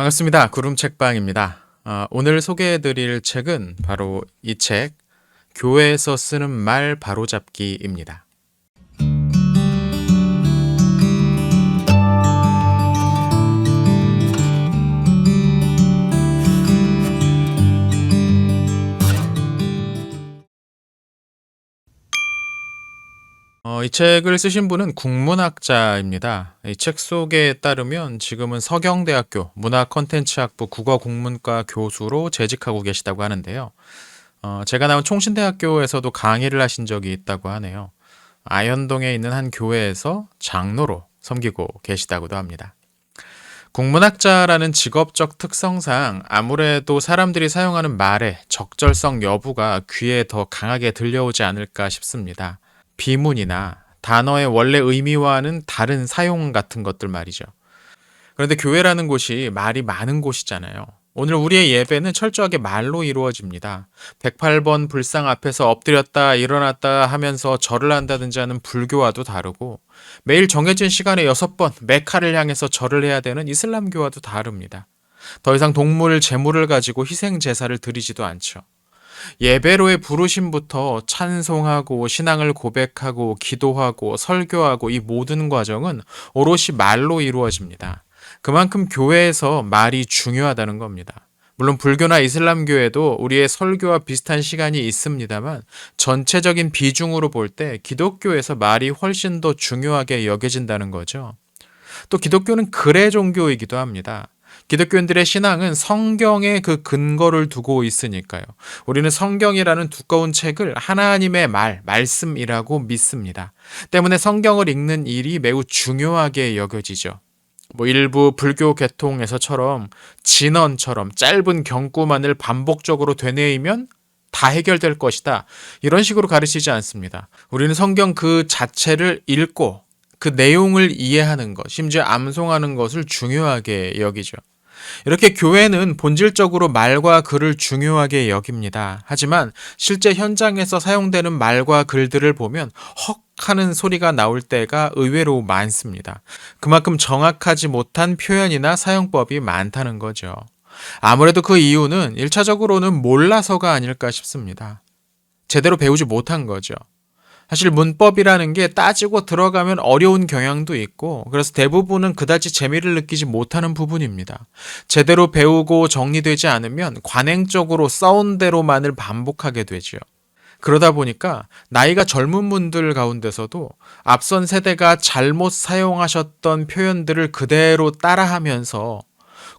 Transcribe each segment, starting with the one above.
반갑습니다. 구름책방입니다. 오늘 소개해드릴 책은 바로 이 책, 교회에서 쓰는 말 바로잡기입니다. 이 책을 쓰신 분은 국문학자입니다. 이 책 소개에 따르면 지금은 서경대학교 문화컨텐츠학부 국어국문과 교수로 재직하고 계시다고 하는데요. 제가 나온 총신대학교에서도 강의를 하신 적이 있다고 하네요. 아현동에 있는 한 교회에서 장로로 섬기고 계시다고도 합니다. 국문학자라는 직업적 특성상 아무래도 사람들이 사용하는 말의 적절성 여부가 귀에 더 강하게 들려오지 않을까 싶습니다. 비문이나 단어의 원래 의미와는 다른 사용 같은 것들 말이죠. 그런데 교회라는 곳이 말이 많은 곳이잖아요. 오늘 우리의 예배는 철저하게 말로 이루어집니다. 108번 불상 앞에서 엎드렸다 일어났다 하면서 절을 한다든지 하는 불교와도 다르고, 매일 정해진 시간에 6번 메카를 향해서 절을 해야 되는 이슬람교와도 다릅니다. 더 이상 동물, 재물을 가지고 희생 제사를 드리지도 않죠. 예배로의 부르심부터 찬송하고 신앙을 고백하고 기도하고 설교하고 이 모든 과정은 오롯이 말로 이루어집니다. 그만큼 교회에서 말이 중요하다는 겁니다. 물론 불교나 이슬람교에도 우리의 설교와 비슷한 시간이 있습니다만, 전체적인 비중으로 볼 때 기독교에서 말이 훨씬 더 중요하게 여겨진다는 거죠. 또 기독교는 글의 종교이기도 합니다. 기독교인들의 신앙은 성경에 그 근거를 두고 있으니까요. 우리는 성경이라는 두꺼운 책을 하나님의 말씀이라고 믿습니다. 때문에 성경을 읽는 일이 매우 중요하게 여겨지죠. 일부 불교 계통에서처럼 진언처럼 짧은 경구만을 반복적으로 되뇌이면 다 해결될 것이다, 이런 식으로 가르치지 않습니다. 우리는 성경 그 자체를 읽고 그 내용을 이해하는 것, 심지어 암송하는 것을 중요하게 여기죠. 이렇게 교회는 본질적으로 말과 글을 중요하게 여깁니다. 하지만 실제 현장에서 사용되는 말과 글들을 보면 헉 하는 소리가 나올 때가 의외로 많습니다. 그만큼 정확하지 못한 표현이나 사용법이 많다는 거죠. 아무래도 그 이유는 1차적으로는 몰라서가 아닐까 싶습니다. 제대로 배우지 못한 거죠. 사실 문법이라는 게 따지고 들어가면 어려운 경향도 있고, 그래서 대부분은 그다지 재미를 느끼지 못하는 부분입니다. 제대로 배우고 정리되지 않으면 관행적으로 써온 대로만을 반복하게 되죠. 그러다 보니까 나이가 젊은 분들 가운데서도 앞선 세대가 잘못 사용하셨던 표현들을 그대로 따라하면서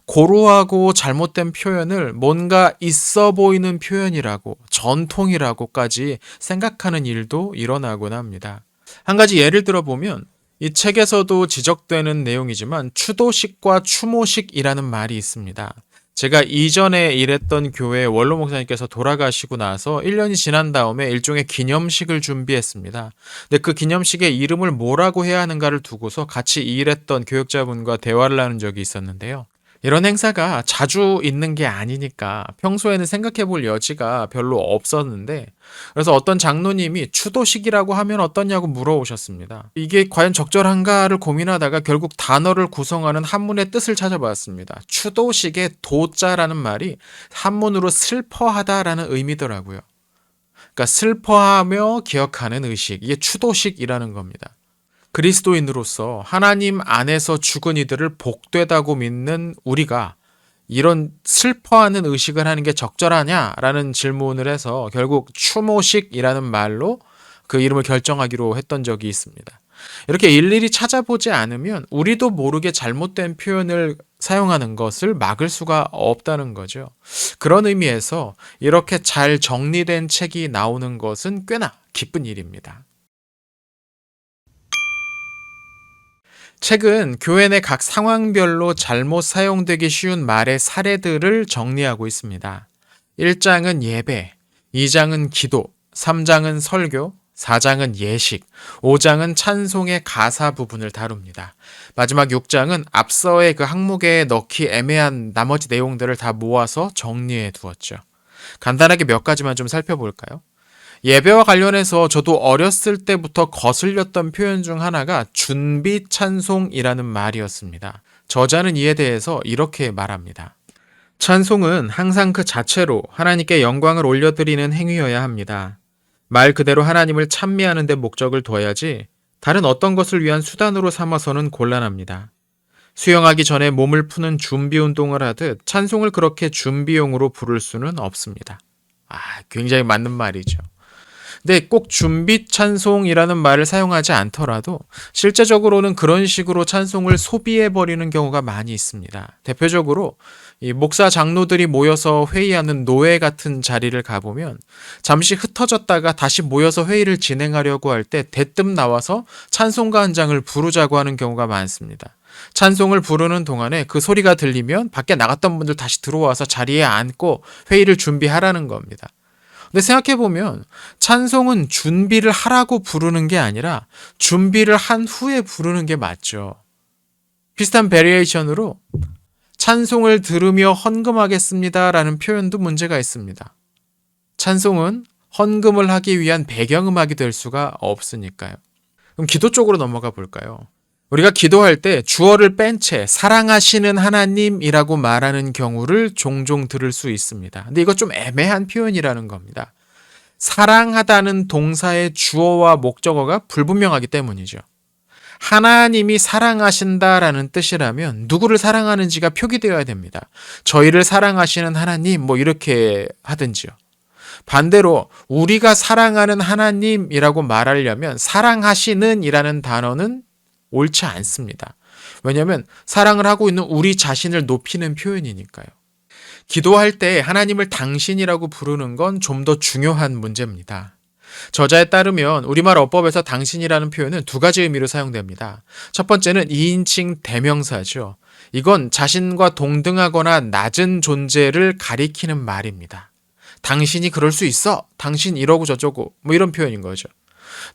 고루하고 잘못된 표현을 뭔가 있어 보이는 표현이라고, 전통이라고까지 생각하는 일도 일어나곤 합니다. 한 가지 예를 들어보면, 이 책에서도 지적되는 내용이지만 추도식과 추모식이라는 말이 있습니다. 제가 이전에 일했던 교회 원로 목사님께서 돌아가시고 나서 1년이 지난 다음에 일종의 기념식을 준비했습니다. 근데 그 기념식의 이름을 뭐라고 해야 하는가를 두고서 같이 일했던 교역자분과 대화를 나눈 적이 있었는데요. 이런 행사가 자주 있는 게 아니니까 평소에는 생각해 볼 여지가 별로 없었는데, 그래서 어떤 장로님이 추도식이라고 하면 어떠냐고 물어오셨습니다. 이게 과연 적절한가를 고민하다가 결국 단어를 구성하는 한문의 뜻을 찾아봤습니다. 추도식의 도자라는 말이 한문으로 슬퍼하다라는 의미더라고요. 그러니까 슬퍼하며 기억하는 의식, 이게 추도식이라는 겁니다. 그리스도인으로서 하나님 안에서 죽은 이들을 복되다고 믿는 우리가 이런 슬퍼하는 의식을 하는 게 적절하냐라는 질문을 해서 결국 추모식이라는 말로 그 이름을 결정하기로 했던 적이 있습니다. 이렇게 일일이 찾아보지 않으면 우리도 모르게 잘못된 표현을 사용하는 것을 막을 수가 없다는 거죠. 그런 의미에서 이렇게 잘 정리된 책이 나오는 것은 꽤나 기쁜 일입니다. 책은 교회 내 각 상황별로 잘못 사용되기 쉬운 말의 사례들을 정리하고 있습니다. 1장은 예배, 2장은 기도, 3장은 설교, 4장은 예식, 5장은 찬송의 가사 부분을 다룹니다. 마지막 6장은 앞서의 그 항목에 넣기 애매한 나머지 내용들을 다 모아서 정리해 두었죠. 간단하게 몇 가지만 좀 살펴볼까요? 예배와 관련해서 저도 어렸을 때부터 거슬렸던 표현 중 하나가 준비 찬송이라는 말이었습니다. 저자는 이에 대해서 이렇게 말합니다. 찬송은 항상 그 자체로 하나님께 영광을 올려드리는 행위여야 합니다. 말 그대로 하나님을 찬미하는 데 목적을 둬야지 다른 어떤 것을 위한 수단으로 삼아서는 곤란합니다. 수영하기 전에 몸을 푸는 준비 운동을 하듯 찬송을 그렇게 준비용으로 부를 수는 없습니다. 굉장히 맞는 말이죠. 근데 꼭 준비 찬송이라는 말을 사용하지 않더라도 실제적으로는 그런 식으로 찬송을 소비해버리는 경우가 많이 있습니다. 대표적으로 이 목사 장로들이 모여서 회의하는 노회 같은 자리를 가보면 잠시 흩어졌다가 다시 모여서 회의를 진행하려고 할 때 대뜸 나와서 찬송가 한 장을 부르자고 하는 경우가 많습니다. 찬송을 부르는 동안에 그 소리가 들리면 밖에 나갔던 분들 다시 들어와서 자리에 앉고 회의를 준비하라는 겁니다. 근데 생각해보면 찬송은 준비를 하라고 부르는 게 아니라 준비를 한 후에 부르는 게 맞죠. 비슷한 베리에이션으로 찬송을 들으며 헌금하겠습니다 라는 표현도 문제가 있습니다. 찬송은 헌금을 하기 위한 배경음악이 될 수가 없으니까요. 그럼 기도 쪽으로 넘어가 볼까요? 우리가 기도할 때 주어를 뺀 채 사랑하시는 하나님이라고 말하는 경우를 종종 들을 수 있습니다. 근데 이거 좀 애매한 표현이라는 겁니다. 사랑하다는 동사의 주어와 목적어가 불분명하기 때문이죠. 하나님이 사랑하신다라는 뜻이라면 누구를 사랑하는지가 표기되어야 됩니다. 저희를 사랑하시는 하나님 이렇게 하든지요. 반대로 우리가 사랑하는 하나님이라고 말하려면 사랑하시는 이라는 단어는 옳지 않습니다. 왜냐하면 사랑을 하고 있는 우리 자신을 높이는 표현이니까요. 기도할 때 하나님을 당신이라고 부르는 건 좀 더 중요한 문제입니다. 저자에 따르면 우리말 어법에서 당신이라는 표현은 두 가지 의미로 사용됩니다. 첫 번째는 2인칭 대명사죠. 이건 자신과 동등하거나 낮은 존재를 가리키는 말입니다. 당신이 그럴 수 있어. 당신 이러고 저쩌고 이런 표현인 거죠.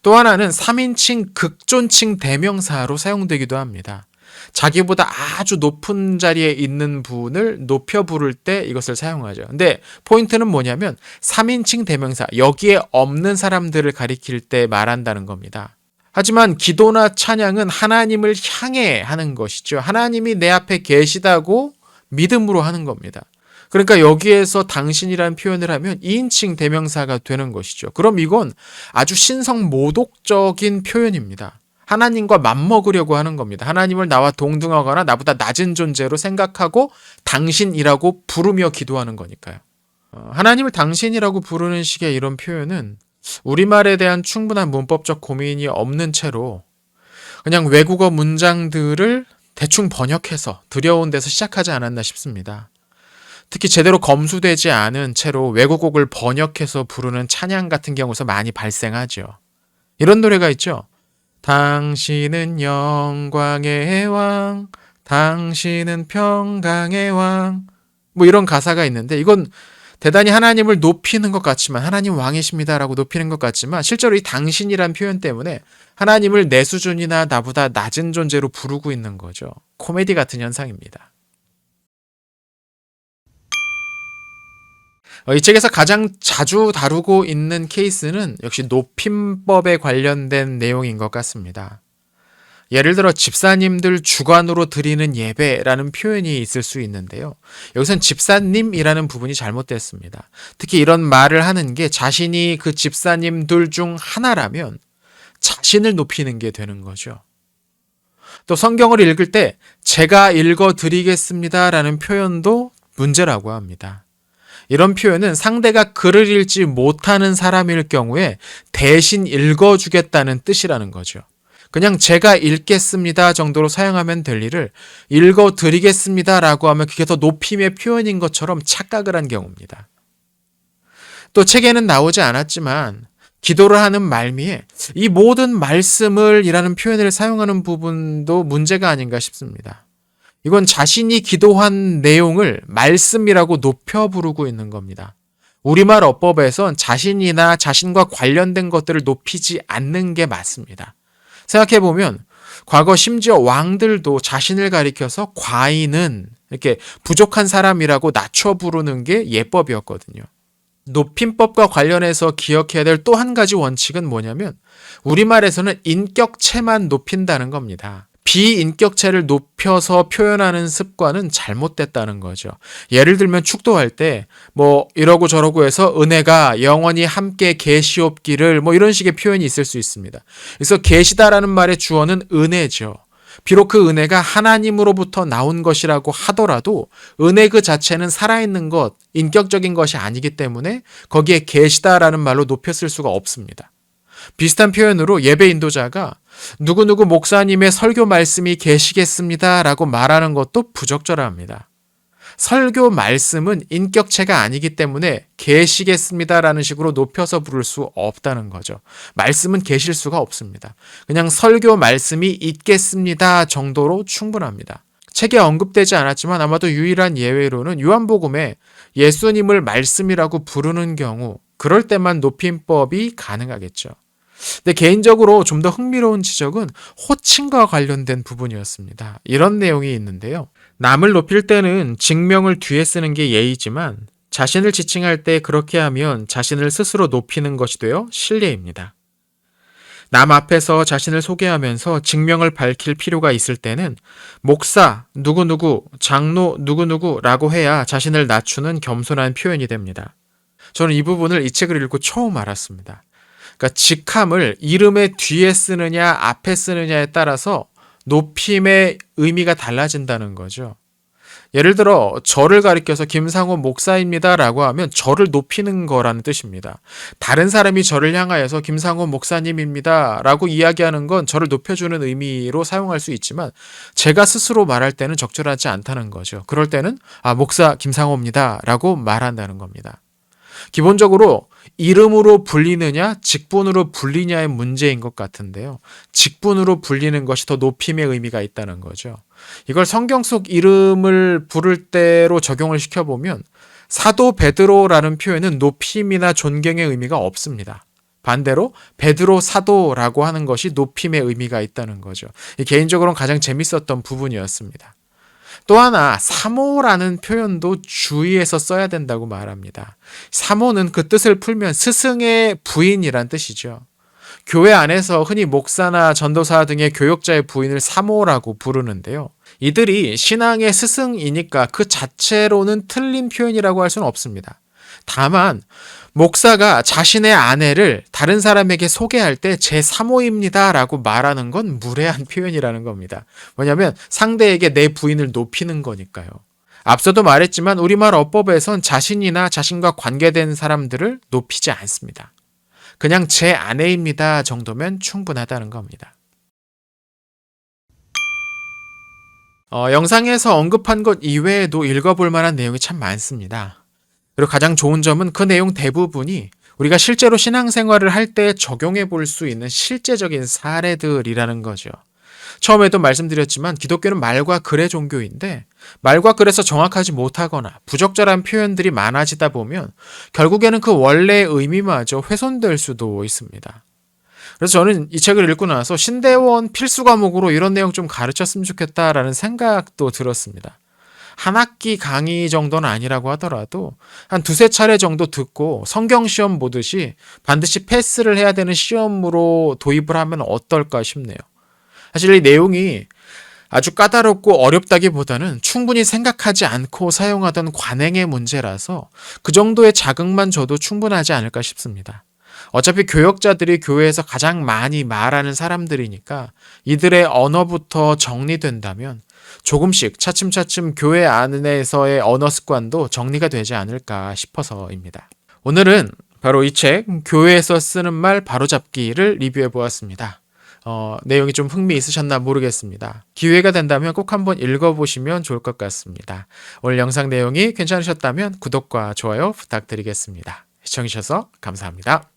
또 하나는 3인칭 극존칭 대명사로 사용되기도 합니다. 자기보다 아주 높은 자리에 있는 분을 높여 부를 때 이것을 사용하죠. 근데 포인트는 뭐냐면 3인칭 대명사, 여기에 없는 사람들을 가리킬 때 말한다는 겁니다. 하지만 기도나 찬양은 하나님을 향해 하는 것이죠. 하나님이 내 앞에 계시다고 믿음으로 하는 겁니다. 그러니까 여기에서 당신이라는 표현을 하면 2인칭 대명사가 되는 것이죠. 그럼 이건 아주 신성모독적인 표현입니다. 하나님과 맞먹으려고 하는 겁니다. 하나님을 나와 동등하거나 나보다 낮은 존재로 생각하고 당신이라고 부르며 기도하는 거니까요. 하나님을 당신이라고 부르는 식의 이런 표현은 우리말에 대한 충분한 문법적 고민이 없는 채로 그냥 외국어 문장들을 대충 번역해서 들여온 데서 시작하지 않았나 싶습니다. 특히 제대로 검수되지 않은 채로 외국곡을 번역해서 부르는 찬양 같은 경우에서 많이 발생하죠. 이런 노래가 있죠. 당신은 영광의 왕, 당신은 평강의 왕. 이런 가사가 있는데 이건 대단히 하나님을 높이는 것 같지만 하나님 왕이십니다라고 높이는 것 같지만 실제로 이 당신이란 표현 때문에 하나님을 내 수준이나 나보다 낮은 존재로 부르고 있는 거죠. 코미디 같은 현상입니다. 이 책에서 가장 자주 다루고 있는 케이스는 역시 높임법에 관련된 내용인 것 같습니다. 예를 들어 집사님들 주관으로 드리는 예배라는 표현이 있을 수 있는데요. 여기선 집사님이라는 부분이 잘못됐습니다. 특히 이런 말을 하는 게 자신이 그 집사님들 중 하나라면 자신을 높이는 게 되는 거죠. 또 성경을 읽을 때 제가 읽어드리겠습니다라는 표현도 문제라고 합니다. 이런 표현은 상대가 글을 읽지 못하는 사람일 경우에 대신 읽어주겠다는 뜻이라는 거죠. 그냥 제가 읽겠습니다 정도로 사용하면 될 일을 읽어드리겠습니다라고 하면 그게 더 높임의 표현인 것처럼 착각을 한 경우입니다. 또 책에는 나오지 않았지만 기도를 하는 말미에 이 모든 말씀을 이라는 표현을 사용하는 부분도 문제가 아닌가 싶습니다. 이건 자신이 기도한 내용을 말씀이라고 높여 부르고 있는 겁니다. 우리말 어법에선 자신이나 자신과 관련된 것들을 높이지 않는 게 맞습니다. 생각해보면 과거 심지어 왕들도 자신을 가리켜서 과인은 이렇게 부족한 사람이라고 낮춰 부르는 게 예법이었거든요. 높임법과 관련해서 기억해야 될 또 한 가지 원칙은 뭐냐면 우리말에서는 인격체만 높인다는 겁니다. 비인격체를 높여서 표현하는 습관은 잘못됐다는 거죠. 예를 들면 축도할 때 뭐 이러고 저러고 해서 은혜가 영원히 함께 계시옵기를 뭐 이런 식의 표현이 있을 수 있습니다. 그래서 계시다라는 말의 주어는 은혜죠. 비록 그 은혜가 하나님으로부터 나온 것이라고 하더라도 은혜 그 자체는 살아있는 것, 인격적인 것이 아니기 때문에 거기에 계시다라는 말로 높여 쓸 수가 없습니다. 비슷한 표현으로 예배 인도자가 누구누구 목사님의 설교 말씀이 계시겠습니다 라고 말하는 것도 부적절합니다. 설교 말씀은 인격체가 아니기 때문에 계시겠습니다 라는 식으로 높여서 부를 수 없다는 거죠. 말씀은 계실 수가 없습니다. 그냥 설교 말씀이 있겠습니다 정도로 충분합니다. 책에 언급되지 않았지만 아마도 유일한 예외로는 요한복음에 예수님을 말씀이라고 부르는 경우 그럴 때만 높임법이 가능하겠죠. 근데 개인적으로 좀 더 흥미로운 지적은 호칭과 관련된 부분이었습니다. 이런 내용이 있는데요. 남을 높일 때는 직명을 뒤에 쓰는 게 예의지만 자신을 지칭할 때 그렇게 하면 자신을 스스로 높이는 것이 되어 실례입니다. 남 앞에서 자신을 소개하면서 직명을 밝힐 필요가 있을 때는 목사 누구누구, 장로 누구누구라고 해야 자신을 낮추는 겸손한 표현이 됩니다. 저는 이 부분을 이 책을 읽고 처음 알았습니다. 그러니까 직함을 이름의 뒤에 쓰느냐 앞에 쓰느냐에 따라서 높임의 의미가 달라진다는 거죠. 예를 들어 저를 가리켜서 김상호 목사입니다 라고 하면 저를 높이는 거라는 뜻입니다. 다른 사람이 저를 향하여서 김상호 목사님입니다 라고 이야기하는 건 저를 높여주는 의미로 사용할 수 있지만 제가 스스로 말할 때는 적절하지 않다는 거죠. 그럴 때는 목사 김상호입니다 라고 말한다는 겁니다. 기본적으로 이름으로 불리느냐 직분으로 불리냐의 문제인 것 같은데요. 직분으로 불리는 것이 더 높임의 의미가 있다는 거죠. 이걸 성경 속 이름을 부를 때로 적용을 시켜보면 사도 베드로라는 표현은 높임이나 존경의 의미가 없습니다. 반대로 베드로 사도라고 하는 것이 높임의 의미가 있다는 거죠. 개인적으로는 가장 재밌었던 부분이었습니다. 또 하나 사모라는 표현도 주의해서 써야 된다고 말합니다. 사모는 그 뜻을 풀면 스승의 부인이란 뜻이죠. 교회 안에서 흔히 목사나 전도사 등의 교역자의 부인을 사모라고 부르는데요. 이들이 신앙의 스승이니까 그 자체로는 틀린 표현이라고 할 수는 없습니다. 다만 목사가 자신의 아내를 다른 사람에게 소개할 때 제 사모입니다 라고 말하는 건 무례한 표현이라는 겁니다. 뭐냐면 상대에게 내 부인을 높이는 거니까요. 앞서도 말했지만 우리말 어법에선 자신이나 자신과 관계된 사람들을 높이지 않습니다. 그냥 제 아내입니다 정도면 충분하다는 겁니다. 영상에서 언급한 것 이외에도 읽어볼 만한 내용이 참 많습니다. 그리고 가장 좋은 점은 그 내용 대부분이 우리가 실제로 신앙생활을 할 때 적용해 볼 수 있는 실제적인 사례들이라는 거죠. 처음에도 말씀드렸지만 기독교는 말과 글의 종교인데 말과 글에서 정확하지 못하거나 부적절한 표현들이 많아지다 보면 결국에는 그 원래의 의미마저 훼손될 수도 있습니다. 그래서 저는 이 책을 읽고 나서 신대원 필수 과목으로 이런 내용 좀 가르쳤으면 좋겠다라는 생각도 들었습니다. 한 학기 강의 정도는 아니라고 하더라도 한 두세 차례 정도 듣고 성경시험 보듯이 반드시 패스를 해야 되는 시험으로 도입을 하면 어떨까 싶네요. 사실 이 내용이 아주 까다롭고 어렵다기보다는 충분히 생각하지 않고 사용하던 관행의 문제라서 그 정도의 자극만 줘도 충분하지 않을까 싶습니다. 어차피 교역자들이 교회에서 가장 많이 말하는 사람들이니까 이들의 언어부터 정리된다면 조금씩 차츰차츰 교회 안에서의 언어 습관도 정리가 되지 않을까 싶어서입니다. 오늘은 바로 이 책 교회에서 쓰는 말 바로잡기를 리뷰해 보았습니다. 내용이 좀 흥미 있으셨나 모르겠습니다. 기회가 된다면 꼭 한번 읽어보시면 좋을 것 같습니다. 오늘 영상 내용이 괜찮으셨다면 구독과 좋아요 부탁드리겠습니다. 시청해주셔서 감사합니다.